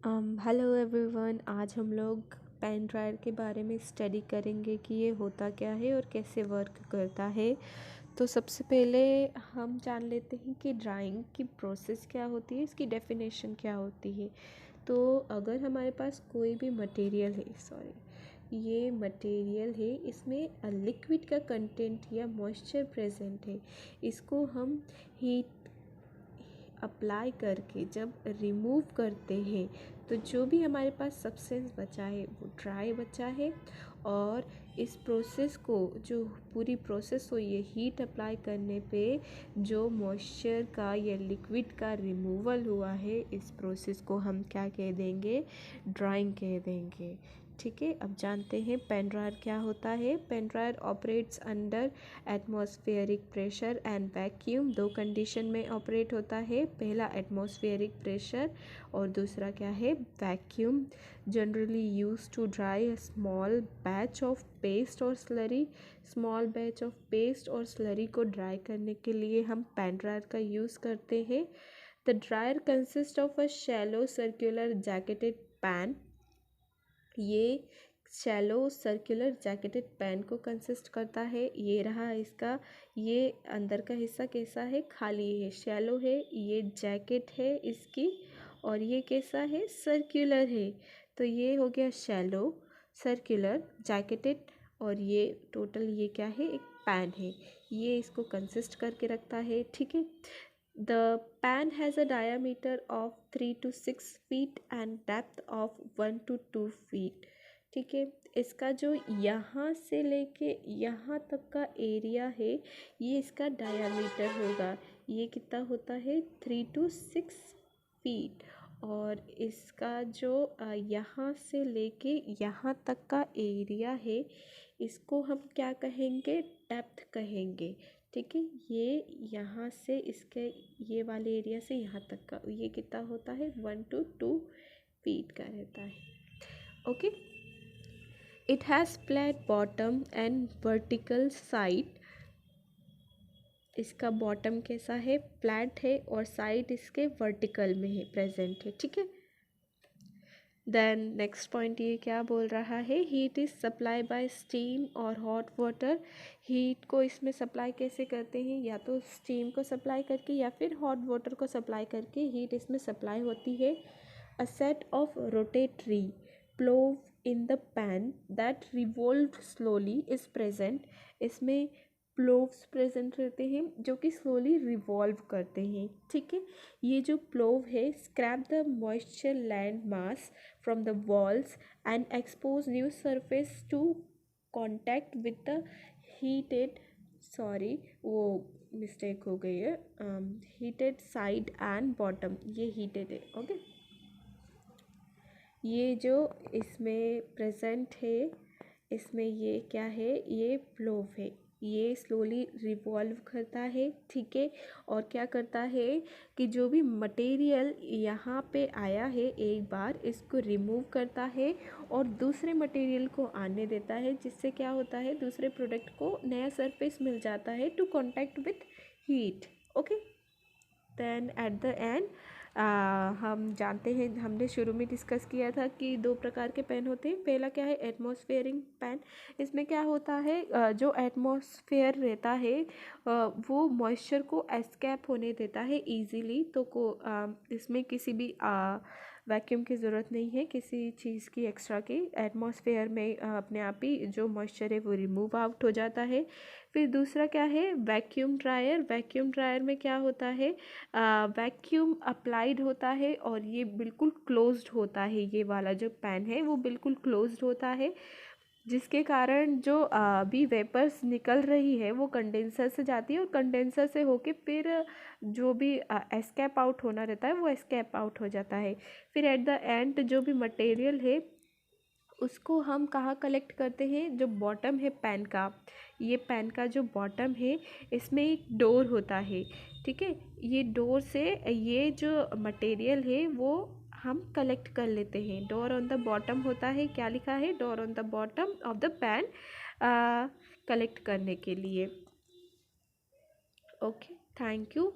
Hello everyone. आज हम लोग पेन ड्रायर के बारे में स्टडी करेंगे कि ये होता क्या है और कैसे वर्क करता है। तो सबसे पहले हम जान लेते हैं कि ड्राइंग की प्रोसेस क्या होती है, इसकी डेफिनेशन क्या होती है। तो अगर हमारे पास कोई भी मटेरियल है, ये मटेरियल है, इसमें लिक्विड का कंटेंट या मॉइस्चर प्रेजेंट है, इसको हम हीट अप्लाई करके जब रिमूव करते हैं तो जो भी हमारे पास सब्सटेंस बचा है वो ड्राई बचा है। और इस प्रोसेस को, जो पूरी प्रोसेस हो, ये हीट अप्लाई करने पे जो मॉइस्चर का या लिक्विड का रिमूवल हुआ है, इस प्रोसेस को हम क्या कह देंगे? ड्राइंग कह देंगे। ठीक है, अब जानते हैं पेन ड्रायर क्या होता है। Pan dryer operates under atmospheric pressure and vacuum. दो कंडीशन में ऑपरेट होता है, पहला एटमॉस्फेरिक प्रेशर और दूसरा क्या है? Vacuum. Generally use to dry a small batch of paste और slurry. Small batch of paste और स्लरी को ड्राई करने के लिए हम पेन ड्रायर का यूज़ करते हैं। The dryer consist of a shallow circular jacketed pan. ये शैलो सर्कुलर जैकेटेड पैन को कंसिस्ट करता है। ये रहा इसका, ये अंदर का हिस्सा कैसा है? खाली है, शैलो है। ये जैकेट है इसकी, और ये कैसा है? सर्कुलर है। तो ये हो गया शैलो सर्कुलर जैकेटेड, और ये टोटल ये क्या है? एक पैन है, ये इसको कंसिस्ट करके रखता है। ठीक है, the pan has a diameter of 3 to 6 feet and depth of 1 to 2 feet। ठीक है, इसका जो यहाँ से लेके यहाँ तक का एरिया है, ये इसका डायामीटर होगा। ये कितना होता है? 3 to 6 feet। और इसका जो यहाँ से लेके यहाँ तक का एरिया है, इसको हम क्या कहेंगे? डेप्थ कहेंगे। ठीक है, ये यहाँ से इसके ये वाले एरिया से यहाँ तक का ये कितना होता है? 1 to 2 feet का रहता है। Okay, it has flat bottom and vertical side. इसका बॉटम कैसा है? फ्लैट है, और साइड इसके वर्टिकल में है, प्रेजेंट है। ठीक है, देन नेक्स्ट पॉइंट ये क्या बोल रहा है? Heat is supply bye steam और हॉट वाटर। हीट को इसमें सप्लाई कैसे करते हैं? या तो स्टीम को सप्लाई करके या फिर हॉट वाटर को सप्लाई करके हीट इसमें सप्लाई होती है। A set of rotary plough in the pan that revolve slowly is present. इसमें प्लोव्स प्रेजेंट रहते हैं जो कि स्लोली रिवॉल्व करते हैं। ठीक है, ये जो प्लोव है scrape the moisture land mass from the walls and expose new surface to contact with the heated, sorry वो मिस्टेक हो गई है, हीटेड साइड एंड बॉटम, ये हीटेड है। ओके, ये जो इसमें प्रेजेंट है, इसमें ये क्या है? ये प्लोव है, ये स्लोली रिवॉल्व करता है। ठीक है, और क्या करता है कि जो भी मटेरियल यहाँ पे आया है, एक बार इसको रिमूव करता है और दूसरे मटेरियल को आने देता है, जिससे क्या होता है? दूसरे प्रोडक्ट को नया सरफेस मिल जाता है to contact with heat. Okay, then at the end हम जानते हैं, हमने शुरू में डिस्कस किया था कि दो प्रकार के पेन होते हैं। पहला क्या है? Atmospheric pan. इसमें क्या होता है? जो एटमॉस्फेयर रहता है वो मॉइस्चर को एस्केप होने देता है इजीली। तो इसमें किसी भी वैक्यूम की ज़रूरत नहीं है, किसी चीज़ की एक्स्ट्रा की। एटमॉस्फेयर में अपने आप ही जो मॉइस्चर है वो रिमूव आउट हो जाता है। फिर दूसरा क्या है? Vacuum dryer. वैक्यूम ड्रायर में क्या होता है? वैक्यूम अप्लाइड होता है और ये बिल्कुल क्लोज्ड होता है। ये वाला जो पैन है वो बिल्कुल क्लोज्ड होता है, जिसके कारण जो अभी वेपर्स निकल रही है वो कंडेंसर से जाती है, और कंडेंसर से होके फिर जो भी एस्केप आउट होना रहता है वो एस्केप आउट हो जाता है। फिर एट द एंड जो भी मटेरियल है उसको हम कहाँ कलेक्ट करते हैं? जो बॉटम है पैन का, ये पैन का जो बॉटम है इसमें एक डोर होता है। ठीक है, ये डोर से ये जो मटेरियल है वो हम कलेक्ट कर लेते हैं। डोर ऑन द बॉटम होता है, क्या लिखा है? Door on the bottom of the pan, collect करने के लिए। Okay, thank you